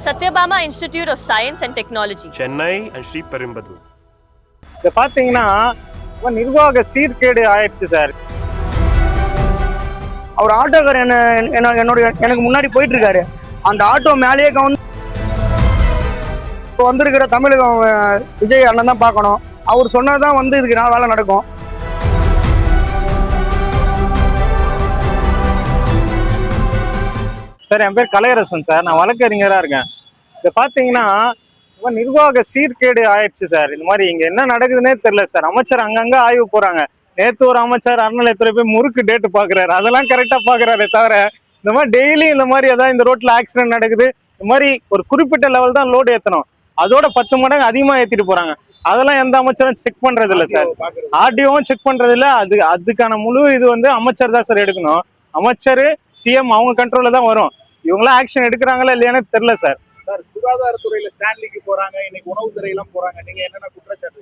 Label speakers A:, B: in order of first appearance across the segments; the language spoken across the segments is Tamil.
A: Satyabama Institute of Science and Technology,
B: Chennai and Sri Perumbudur.
C: இதை பார்த்தீங்கன்னா நிர்வாக சீர்கேடு ஆயிடுச்சு சார்.
D: அவர் ஆட்டோக்கார் எனக்கு முன்னாடி போயிட்டு இருக்காரு. அந்த ஆட்டோ மேலேயே இப்போ வந்திருக்கிற தமிழகம் விஜய் அண்ணன் தான் பார்க்கணும். அவர் சொன்னதான் இதுக்கு நான் வேலை நடக்கும்.
C: சார், என் பேர் கலையரசன் சார். நான் வழக்கறிஞராக இருக்கேன். இதை பார்த்தீங்கன்னா நிர்வாக சீர்கேடு ஆயிடுச்சு சார். இந்த மாதிரி இங்கே என்ன நடக்குதுன்னே தெரியல சார். அமைச்சர் அங்கங்கே ஆய்வு போகிறாங்க. நேற்று ஒரு அமைச்சர் அறநிலையத்துறை போய் முறுக்கு டேட்டு பார்க்குறாரு. அதெல்லாம் கரெக்டாக பார்க்குறாரு தவிர இந்த மாதிரி டெய்லி இந்த மாதிரி ஏதாவது இந்த ரோட்டில் ஆக்சிடென்ட் நடக்குது. இந்த மாதிரி ஒரு குறிப்பிட்ட லெவல் தான் லோடு ஏற்றணும். அதோட 10 மடங்கு அதிகமாக ஏற்றிட்டு போகிறாங்க. அதெல்லாம் எந்த அமைச்சரும் செக் பண்ணுறது இல்லை சார். ஆர்டிஓவும் செக் பண்ணுறது இல்லை. அதுக்கான முழு இது அமைச்சர் தான் சார் எடுக்கணும். அமைச்சர் சிஎம் அவங்க கண்ட்ரோலில் தான் வரும். இவங்களாம் ஆக்ஷன் எடுக்கிறாங்களா இல்லையானே தெரியல சார்.
E: சுகாதாரத்துறையில ஸ்டான்லிக்கு போறாங்க, இன்னைக்கு உணவுத்துறையெல்லாம் போறாங்க. நீங்க என்னென்ன குற்றச்சாட்டு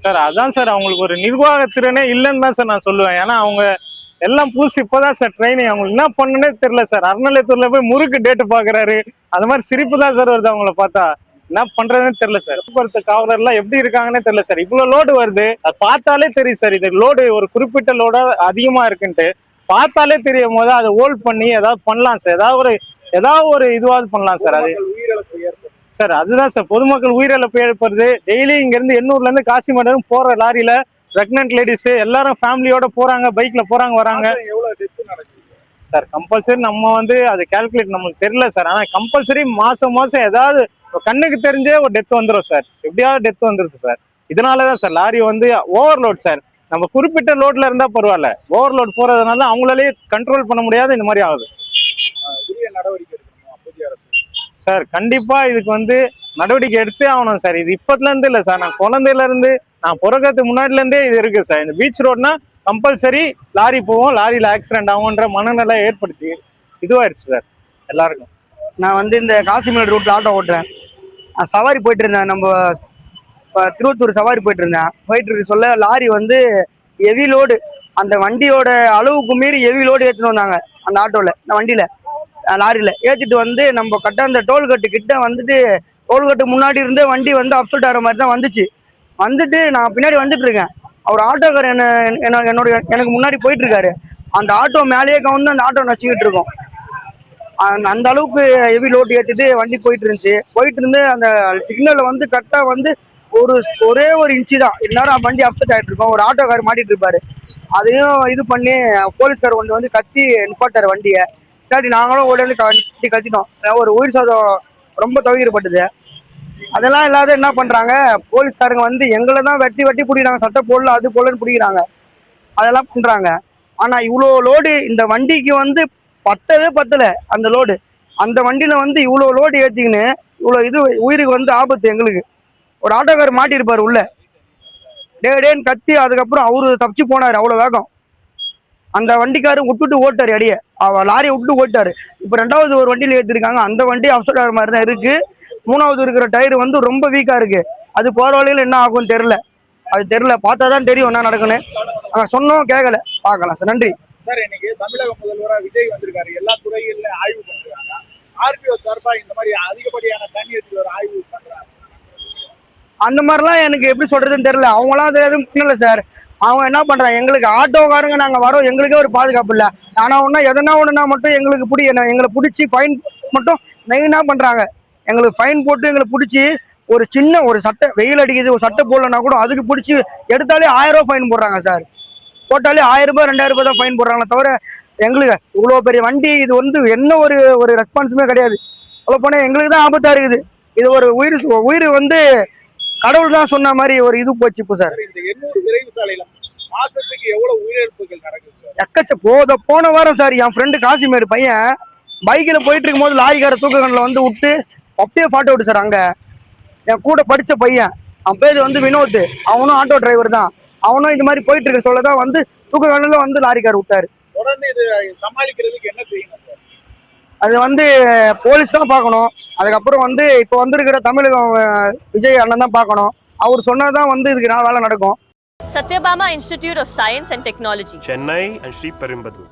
C: சார்? அதான் சார், அவங்களுக்கு ஒரு நிர்வாகத்திறனே இல்லைன்னு தான் சார் நான் சொல்லுவேன். ஏன்னா அவங்க எல்லாம் புதுசு இப்போதான் சார் ட்ரைனிங். அவங்களுக்கு என்ன பண்ணுன்னே தெரியல சார். அறநிலையத்துறையில போய் முறுக்கு டேட்டு பாக்குறாரு. அது மாதிரி சிரிப்பு தான் சார் வருது அவங்கள பார்த்தா. என்ன பண்றதுன்னு தெரியல சார். போக்குவரத்து காவலர் எல்லாம் எப்படி இருக்காங்கன்னே தெரியல சார். இவ்வளவு லோடு வருது, அது பார்த்தாலே தெரியும் சார். இது லோடு ஒரு குறிப்பிட்ட லோட அதிகமா இருக்குன்ட்டு பார்த்தாலே தெரியும் போது அதை ஹோல்ட் பண்ணி ஏதாவது பண்ணலாம் சார். ஏதாவது ஒரு இதுவாவது பண்ணலாம் சார். அது சார் அதுதான் சார், பொதுமக்கள் உயிரிழப்பு ஏற்படுது. டெய்லி இங்க இருந்து எண்ணூர்ல இருந்து காசிமடம் போற லாரியில பிரெக்னன்ட் லேடிஸ் எல்லாரும் ஃபேமிலியோட போறாங்க, பைக்ல போறாங்க வராங்க சார். கம்பல்சரி நம்ம அது கால்குலேட் நம்மளுக்கு தெரியல சார். ஆனா கம்பல்சரி மாசம் ஏதாவது கண்ணுக்கு தெரிஞ்சே ஒரு டெத் வந்துடும் சார். எப்படியாவது டெத் வந்துருது சார். இதனாலதான் சார் லாரி ஓவர்லோட் சார். நம்ம குறிப்பிட்ட லோட்ல இருந்தா பரவாயில்ல, ஓவர்லோட் போறதுனால அவங்களாலே கண்ட்ரோல் பண்ண முடியாது. இந்த மாதிரி ஆகுது சார். கண்டிப்பா இதுக்கு நடவடிக்கை எடுத்தே ஆகணும் சார். இது இப்பத்துல இருந்து இல்ல சார், நான் குழந்தையில இருந்து நான் பிறக்கிறதுக்கு முன்னாடில இருந்தே இது இருக்கு சார். இந்த பீச் ரோட்னா கம்பல்சரி லாரி போவோம், லாரியில ஆக்சிடென்ட் ஆகும்ன்ற மனநிலை ஏற்படுத்தி இதுவாயிடுச்சு சார் எல்லாருக்கும்.
D: நான் இந்த காசிமேடு ரூட்ல ஆட்டோ ஓட்டுறேன். நான் சவாரி போயிட்டு இருந்தேன். நம்ம திருவத்தூர் சவாரி போயிட்டு இருக்க சொல்ல லாரி ஹெவி லோடு, அந்த வண்டியோட அளவுக்கு மீறி ஹெவி லோடு ஏற்றிட்டு வந்தாங்க. அந்த ஆட்டோவில் வண்டியில லாரியில ஏற்றிட்டு நம்ம அந்த டோல்கட்டு கிட்ட டோல்கட்டு முன்னாடி இருந்தே வண்டி அப்செட் ஆகிற மாதிரி தான் வந்துச்சு. நான் பின்னாடி வந்துட்டு இருக்கேன். அவர் ஆட்டோக்கார் எனக்கு முன்னாடி போயிட்டு இருக்காரு. அந்த ஆட்டோ மேலேயே அந்த ஆட்டோ நசிக்கிட்டு இருக்கோம். அந்த அளவுக்கு ஹெவி லோடு ஏற்றிட்டு வண்டி போயிட்டு இருந்துச்சு. போயிட்டு இருந்து அந்த சிக்னல்ல கரெக்டாக ஒரே ஒரு இன்ச்சு தான் இந்நேரம் வண்டி அப்செட் ஆகிட்டு இருக்கோம். ஒரு ஆட்டோக்கார் மாட்டிட்டு இருப்பாரு. அதையும் இது பண்ணி போலீஸ்கார் கத்தி நிப்பாட்டாரு வண்டியை. இல்லாட்டி நாங்களும் ஓடி கத்திட்டோம். ஒரு உயிர் சாதம் ரொம்ப தவிர்க்கப்பட்டது. அதெல்லாம் இல்லாத என்ன பண்றாங்க போலீஸ்காரங்க எங்களை தான் வெட்டி பிடிக்கிறாங்க. சட்டை போடல அது போலன்னு பிடிக்கிறாங்க. அதெல்லாம் பண்றாங்க. ஆனா இவ்வளோ லோடு இந்த வண்டிக்கு பத்தவே பத்தல. அந்த லோடு அந்த வண்டியில இவ்வளோ லோடு ஏற்றிக்கின்னு இவ்வளோ இது உயிருக்கு ஆபத்து. எங்களுக்கு ஒரு ஆட்டோக்கார் மாட்டியிருப்பாரு உள்ள. டேன்னு கத்தி அதுக்கப்புறம் அவரு தப்பிச்சு போனாரு அவ்வளோ வேகம். அந்த வண்டிக்காரு விட்டுட்டு ஓட்டாரு, அடியே லாரியை விட்டுட்டு ஓட்டாரு. இப்போ 2வது ஒரு வண்டியில் ஏற்றிருக்காங்க. அந்த வண்டி அப்செட் ஆகிற மாதிரி தான் இருக்கு. 3வது இருக்கிற டயர் ரொம்ப வீக்கா இருக்கு. அது போற வழியில என்ன ஆகும்னு தெரியல. அது தெரியல, பார்த்தா தான் தெரியும் என்ன நடக்குன்னு. நாங்கள் சொன்னோம், கேட்கல. பார்க்கலாம் சார். நன்றி
E: சார். இன்னைக்கு தமிழக முதல்வராக விஜய் வந்திருக்காரு. எல்லா துறைகள்ல ஆய்வு பண்றாங்க. ஆர்பிஓ சார்பா இந்த மாதிரி அதிகப்படியான தண்ணி எடுத்து வர ஆய்வு பண்றாங்க.
D: அந்த மாதிரிலாம் எனக்கு எப்படி சொல்றதுன்னு தெரியல. அவங்களாம் அது எதுவும் பண்ணல சார். அவங்க என்ன பண்றாங்க, எங்களுக்கு ஆட்டோக்காரங்க நாங்க வரோம், எங்களுக்கே ஒரு பாதுகாப்பு இல்லை. ஆனா எதனா மட்டும் எங்களை பிடிச்சி ஃபைன் மட்டும் மெயினா பண்றாங்க. எங்களுக்கு ஃபைன் போட்டு எங்களை பிடிச்சி ஒரு சின்ன ஒரு சட்டை, வெயில் அடிக்குது, ஒரு சட்டை போடலன்னா கூட அதுக்கு பிடிச்சி எடுத்தாலே 1000 ரூபாய் ஃபைன் போடுறாங்க சார். போட்டாலே 1000 ரூபாய் 2000 ரூபாய் தான் ஃபைன் போடுறாங்களே தவிர எங்களுக்கு இவ்வளோ பெரிய வண்டி இது என்ன ஒரு ரெஸ்பான்ஸுமே கிடையாது. அவ்வளோ போனால் எங்களுக்கு தான் ஆபத்தா இருக்குது. இது ஒரு உயிர் கடவுள் தான் சொன்ன மாதிரி ஒரு இது போச்சு. இப்போ சார்
E: இந்த எண்ணூர் விரைவு சாலையில மாசத்துக்கு எவ்வளவு உயிரிழப்புகள்
D: நடக்குது? போன வாரம் சார் என் ஃப்ரெண்டு காசிமேடு பையன் பைக்கில் போயிட்டு இருக்கும் போது லாரிக்கார தூக்கக்கண்ணில் விட்டு அப்படியே ஃபாட்டோ விட்டு சார். அங்கே என் கூட படித்த பையன், அவன் பேர் வினோத், அவனும் ஆட்டோ டிரைவர் தான். அவனும் இது மாதிரி போயிட்டு இருக்க சொல்லதான் தூக்கக்கண்ணில் லாரிக்கார் விட்டாரு.
E: தொடர்ந்து இது சமாளிக்கிறதுக்கு என்ன செய்யணும்?
D: அது போலீஸ் தான் பார்க்கணும். அதுக்கப்புறம் இப்போ வந்திருக்கிற தமிழகம் விஜய் அண்ணன் தான் பார்க்கணும். அவர் சொன்னதான் இதுக்கு நான் வேலை நடக்கும்.
A: Satyabama Institute of Science and Technology,
B: Chennai and Sri Perumbudur.